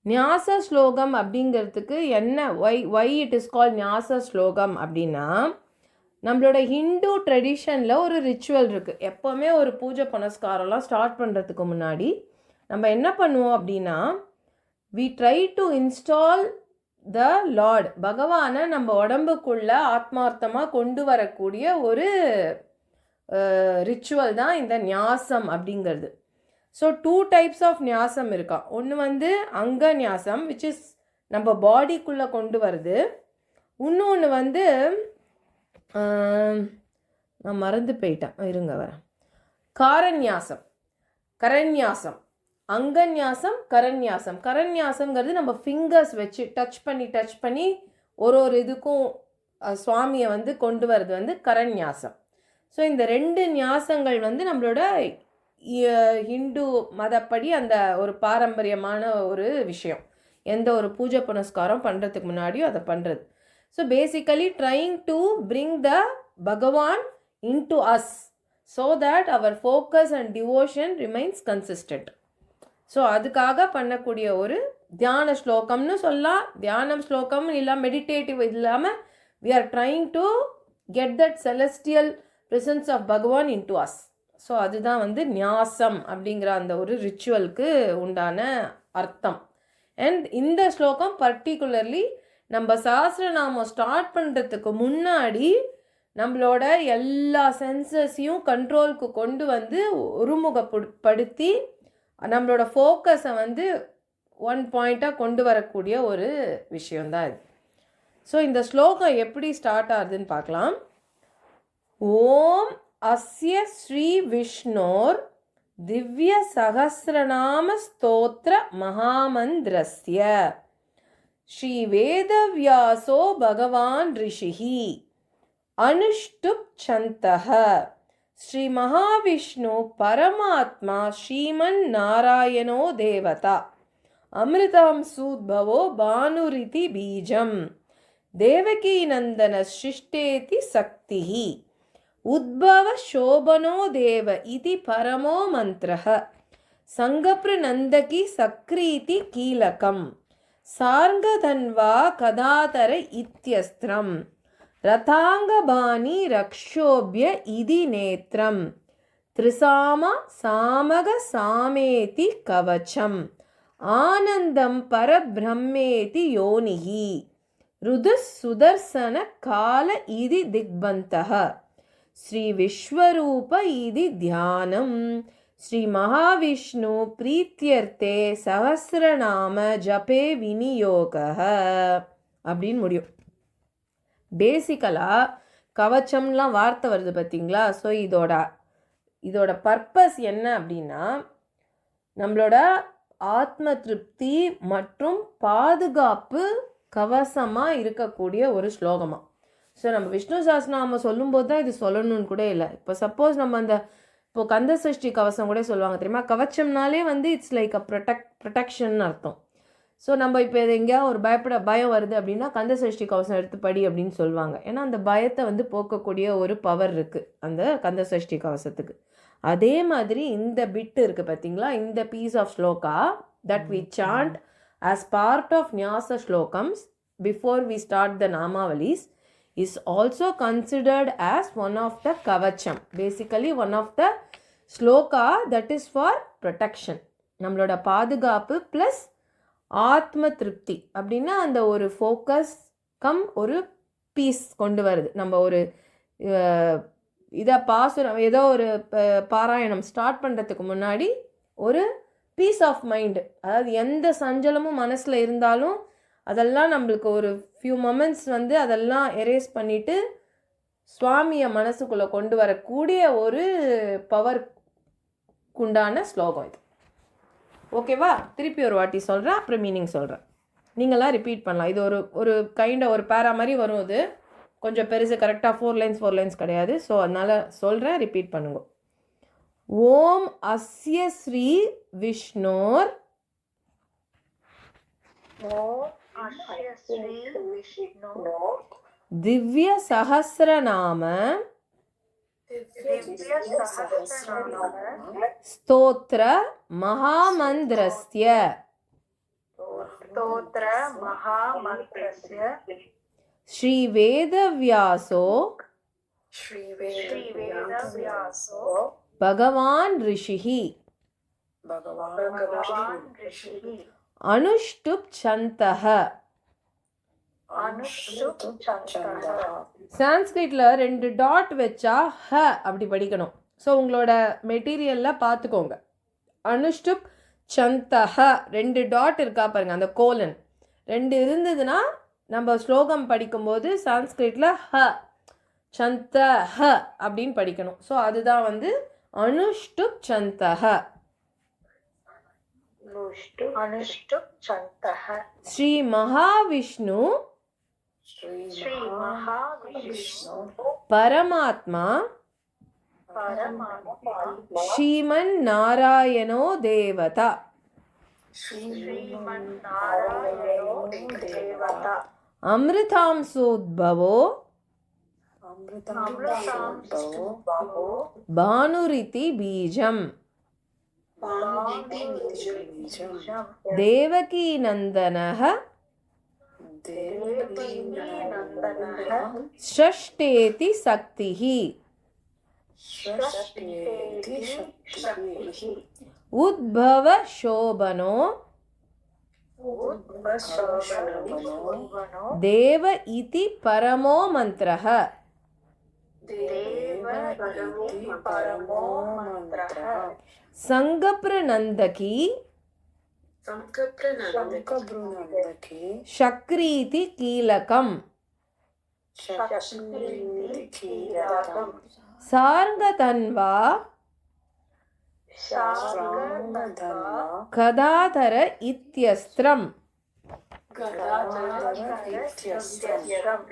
ஞாச ஸ்லோகம் அப்படிங்கிறதுக்கு என்ன ஒய் இட் இஸ் கால் ஞாச ஸ்லோகம் அப்படின்னா, நம்மளோட ஹிந்து ட்ரெடிஷனில் ஒரு ரிச்சுவல் இருக்குது. எப்போவுமே ஒரு பூஜை புனஸ்காரம்லாம் ஸ்டார்ட் பண்ணுறதுக்கு முன்னாடி நம்ம என்ன பண்ணுவோம் அப்படின்னா, we try to install the lord, பகவானை நம்ம உடம்புக்குள்ள ஆத்மார்த்தமாக கொண்டு வரக்கூடிய ஒரு ரிச்சுவல் தான் இந்த ஞாசம் அப்படிங்கிறது. ஸோ 2 டைப்ஸ் ஆஃப் ஞாசம் இருக்கா. ஒன்று வந்து அங்க ஞாசம், விச் இஸ் நம்ம பாடிக்குள்ளே கொண்டு வருது. இன்னொன்று வந்து நான் மறந்து போயிட்டேன், இருங்க வரேன். காரண்யாசம், கரண்யாசம், அங்கன்யாசம், கரண்யாசம். கரண்யாசம்ங்கிறது நம்ம ஃபிங்கர்ஸ் வச்சு டச் பண்ணி ஒரு இதுக்கும் சுவாமியை வந்து கொண்டு வர்றது வந்து கரண்யாசம். ஸோ இந்த 2 ஞாசங்கள் வந்து நம்மளோட ஹிந்து மதப்படி அந்த ஒரு பாரம்பரியமான ஒரு விஷயம். எந்த ஒரு பூஜை புனஸ்காரம் பண்ணுறதுக்கு முன்னாடியும் அதை பண்ணுறது. So basically trying to bring the Bhagwan into us so that அவர் focus and devotion remains consistent. So அதுக்காக பண்ணக்கூடிய ஒரு தியான ஸ்லோகம்னு சொல்லலாம். தியானம் ஸ்லோகம் இல்லை, மெடிடேட்டிவ் இல்லாமல் we are trying to get that celestial presence of Bhagavan into us. So அதுதான் வந்து ஞாசம் அப்படிங்கிற அந்த ஒரு ரிச்சுவலுக்கு உண்டான அர்த்தம். அண்ட் இந்த ஸ்லோகம் பர்டிகுலர்லி நம்ம சஹஸ்ரநாமம் ஸ்டார்ட் பண்ணுறதுக்கு முன்னாடி நம்மளோட எல்லா சென்சஸையும் கண்ட்ரோலுக்கு கொண்டு வந்து ஒருமுகப்படுத்தி நம்மளோட ஃபோக்கஸை வந்து ஒன் பாயிண்ட்டாக கொண்டு வரக்கூடிய ஒரு விஷயந்தான் இது. ஸோ இந்த ஸ்லோகம் எப்படி ஸ்டார்ட் ஆகுதுன்னு பார்க்கலாம். ஓம் அஸ்ய ஸ்ரீ விஷ்ணோர் திவ்ய சகஸ்ரநாம ஸ்தோத்ர மகாமந்திரஸ்ய ஸ்ரீ வேதவியாசோ பகவான் ரிஷிஹி அனுஷ்டுப் சந்தஹ ஸ்ரீ மகாவிஷ்ணு பரமாத்மா ஸ்ரீமன் நாராயணோ தேவதா அமிர்தம் சூத்பவோ பானுரிதி பீஜம் தேவகி நந்தன சிஷ்டேதி சக்திஹி உத்பவ சோபனோ தேவ இதி பரமோ மந்திரஹ சங்கப்ரநந்தகி சக்ரீதி கீலகம் சார்ங்கதன்வா கதாதர இத்யஸ்திரம் ரதாங்கபாணி ரக்ஷோபிய இதி நேத்ரம் த்ரிசாம சாமக சாமேதி கவச்சம் ஆனந்தம் பரபிரம்மேதி யோனிஹி ருது சுதர்சன கால இதி திக்பந்தஹ ஸ்ரீ விஸ்வரூப இதி தியானம் ஸ்ரீ மகாவிஷ்ணு பிரீத்தியர்த்தே சஹஸ்ரநாம ஜபே விநியோகः அப்படின்னு முடியும். பேசிக்கலாக கவச்சம்லாம் வார்த்தை வருது பார்த்தீங்களா. ஸோ இதோட பர்பஸ் என்ன அப்படின்னா, நம்மளோட ஆத்ம திருப்தி மற்றும் பாதுகாப்பு கவசமாக இருக்கக்கூடிய ஒரு ஸ்லோகமாக. ஸோ நம்ம விஷ்ணு சஹஸ்ரநாமம் சொல்லும்போது தான் இது சொல்லணும்னு கூட இல்லை. இப்போ சப்போஸ் நம்ம இப்போ கந்த சஷ்டி கவசம் கூட சொல்லுவாங்க தெரியுமா. கவச்சம்னாலே வந்து இட்ஸ் லைக் அ ப்ரொடெக்ஷன் அர்த்தம். ஸோ நம்ம இப்போ எங்கேயா ஒரு பயம் வருது அப்படின்னா கந்த சஷ்டி கவசம் எடுத்து படி அப்படின்னு சொல்லுவாங்க. ஏன்னா அந்த பயத்தை வந்து போக்கக்கூடிய ஒரு பவர் இருக்குது அந்த கந்த சஷ்டி கவசத்துக்கு. அதே மாதிரி இந்த பிட்டு இருக்குது பார்த்தீங்களா, இந்த piece of sloka that we chant as part of Nyasa Shlokams before we start the Namavalis is also considered as one of the Kavacham. Basically one of the Shloka that is for protection. நம்மளோட பாதுகாப்பு plus ஆத்ம திருப்தி அப்படின்னா அந்த ஒரு focus come ஒரு piece கொண்டு வருது. நம்ம ஒரு இதை பாசுரம் ஏதோ ஒரு பாராயணம் ஸ்டார்ட் பண்ணுறதுக்கு முன்னாடி ஒரு பீஸ் ஆஃப் மைண்டு, அதாவது எந்த சஞ்சலமும் மனசில் இருந்தாலும் அதெல்லாம் நம்மளுக்கு ஒரு ஃபியூ மொமெண்ட்ஸ் வந்து அதெல்லாம் எரேஸ் பண்ணிவிட்டு சுவாமியை மனசுக்குள்ளே கொண்டு வரக்கூடிய ஒரு பவர் உண்டான ஸ்லோகம் இது. ஓகேவா? திருப்பி ஒரு வாட்டி சொல்கிறேன், அப்புறம் மீனிங் சொல்கிறேன். நீங்களாம் ரிப்பீட் பண்ணலாம். இது ஒரு கைண்டாக ஒரு பேரா மாதிரி வரும். இது கொஞ்சம் பெருசு, கரெக்டாக 4 லைன்ஸ் கிடையாது. ஸோ அதனால் சொல்கிறேன், ரிப்பீட் பண்ணுங்க. ஓம் அஸ்ய ஸ்ரீ விஷ்ணோர் திவ்ய சஹஸ்ரநாம ஸ்தோத்ர மகாமந்திரஸ்ய स्तोत्र महामन्त्रस्य श्रीवेदव्यासो श्रीवेदव्यासो भगवान् ऋषिः भगवान् ऋषिः अनुष्टुप् छन्तः. अनुष्टुप् छन्तः. சான்ஸ்கிரிட்ல 2 டாட் வச்சா ஹ அப்படி படிக்கணும். ஸோ உங்களோட மெட்டீரியலில் பார்த்துக்கோங்க. அனுஷ்டுப் சந்தஹ 2 டாட் இருக்கா பாருங்க, அந்த கோலன் 2 இருந்ததுன்னா நம்ம ஸ்லோகம் படிக்கும்போது சான்ஸ்கிரிட்டில் ஹ சந்த ஹ அப்படின்னு படிக்கணும். ஸோ அதுதான் வந்து அனுஷ்டுப் சந்தஹ. अनुष्टुप् छन्तः. ஸ்ரீ மகாவிஷ்ணு श्री महाविष्णु பரமாத்மா परमात्मा ஸ்ரீமன் நாராயணோ தேவதா श्रीमन्नारायणो देवता அமிர்தாம்சோத்பவோ अमृतांशुभवो பானுரிதி பீஜம் बाणीबीजं தேவகீ நந்தனஹ देवकीनन्दनः ஷஷ்டேதி சக்திஹி षष्ठेति शक्तिः உத்பவ சோபனோ उद्भवशोभनो தேவ இதி பரமோ மந்திரஹ देवगति परमो मन्त्रः சங்கப்ரநந்தகி शङ्खभ्रुनन्दकी சக்ரீதி கீலகம் शक्तिकीलकम् சார்ங்கதன்வா शार्ङ्गधन्वा கதாதர இத்யஸ்திரம் गदाधरइत्यस्त्रम्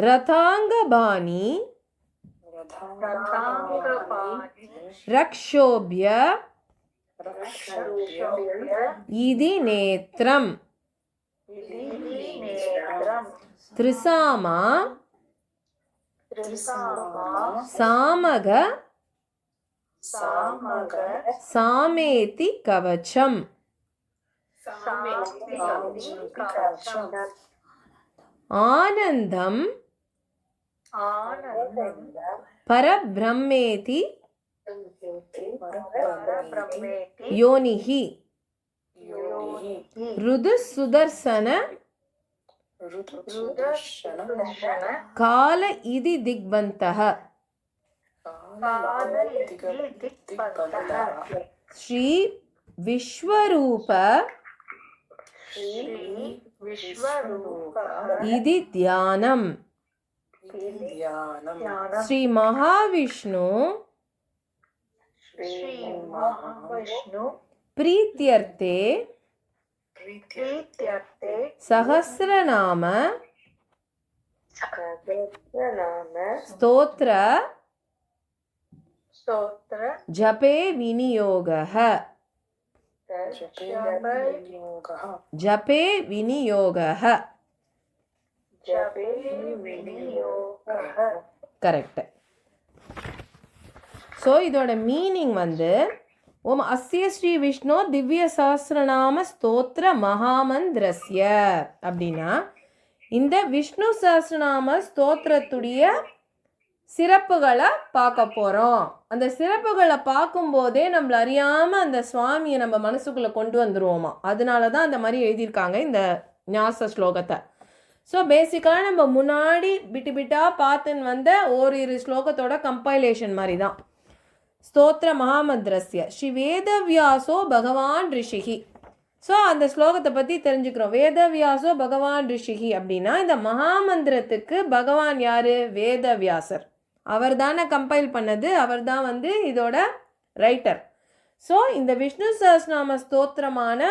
ரதாங்கபாணி रथाङ्गपाणि ரக்ஷோபிய रक्षोभ्य இதி நேத்ரம் नेत्रम् த்ரிசாமா त्रिसामा சாமக सामग சாமேதி கவச்சம் सामिकवचम् ஆனந்தம் आनन्दं பரபிரம்மேதி परब्रह्मेति யோனிஹி योनिः ருது சுதர்சன रुदर्शन கால இதி திக்பந்தः कालदिक्पन्तः ஸ்ரீ விஸ்வரூப श्री विश्वरूप இதி தியானம் ज्ञानं ஸ்ரீ மகாவிஷ்ணு श्री महाविष्णु பிரீத்யர்த்தே प्रीत्यर्थे சஹஸ்ரநாம नाम ஸ்தோத்ர स्तोत्र ஜபே விநியோகः ஜபே விநியோகः जपे विनियोगः கரெக்ட். ஸோ இதோட மீனிங் வந்து ஓம் அஸ்ய ஸ்ரீ விஷ்ணு திவ்ய சஹஸ்ரநாம ஸ்தோத்திர மகாமந்திரஸ்ய அப்படின்னா இந்த விஷ்ணு சஹஸ்ரநாம ஸ்தோத்திரத்துடைய சிறப்புகளை பார்க்க போகிறோம். அந்த சிறப்புகளை பார்க்கும்போதே நம்மள அறியாமல் அந்த சுவாமியை நம்ம மனசுக்குள்ளே கொண்டு வந்துருவோமா. அதனால தான் அந்த மாதிரி எழுதியிருக்காங்க இந்த ஞாச ஸ்லோகத்தை. ஸோ பேசிக்காக நம்ம முன்னாடி பிட்டு பிட்டாக பார்த்துன்னு வந்த ஓரிரு ஸ்லோகத்தோட கம்பைலேஷன் மாதிரி தான். ஸ்தோத்திர மகாமந்திரஸ்ய ஸ்ரீ வேதவியாசோ பகவான் ரிஷிகி. ஸோ அந்த ஸ்லோகத்தை பற்றி தெரிஞ்சுக்கிறோம். வேதவியாசோ பகவான் ரிஷிகி அப்படின்னா இந்த மகாமந்திரத்துக்கு பகவான் யார்? வேதவியாசர். அவர் தானே கம்பைல் பண்ணது, அவர் தான் வந்து இதோட ரைட்டர். ஸோ இந்த விஷ்ணு சஹஸ்ரநாம ஸ்தோத்திரமான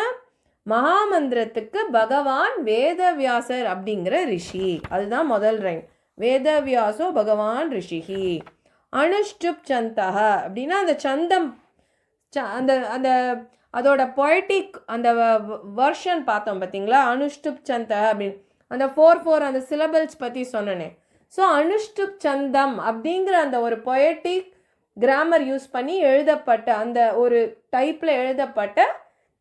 மகாமந்திரத்துக்கு பகவான் வேதவியாசர் அப்படிங்கிற ரிஷி. அதுதான் முதல் ரைம். வேதவியாசோ பகவான் ரிஷிகி. அனுஷ்டுப் சந்தஹ அப்படின்னா அந்த சந்தம் அந்த அந்த அதோட பொய்டிக் அந்த வெர்ஷன் பார்த்தோம் பார்த்தீங்களா. அனுஷ்டுப் சந்தஹ அப்படின்னு அந்த 4 அந்த சிலபல்ஸ் பற்றி சொன்னனே. ஸோ அனுஷ்டுப் சந்தம் அப்படிங்கிற அந்த ஒரு பொயட்டிக் கிராமர் யூஸ் பண்ணி எழுதப்பட்ட அந்த ஒரு டைப்பில் எழுதப்பட்ட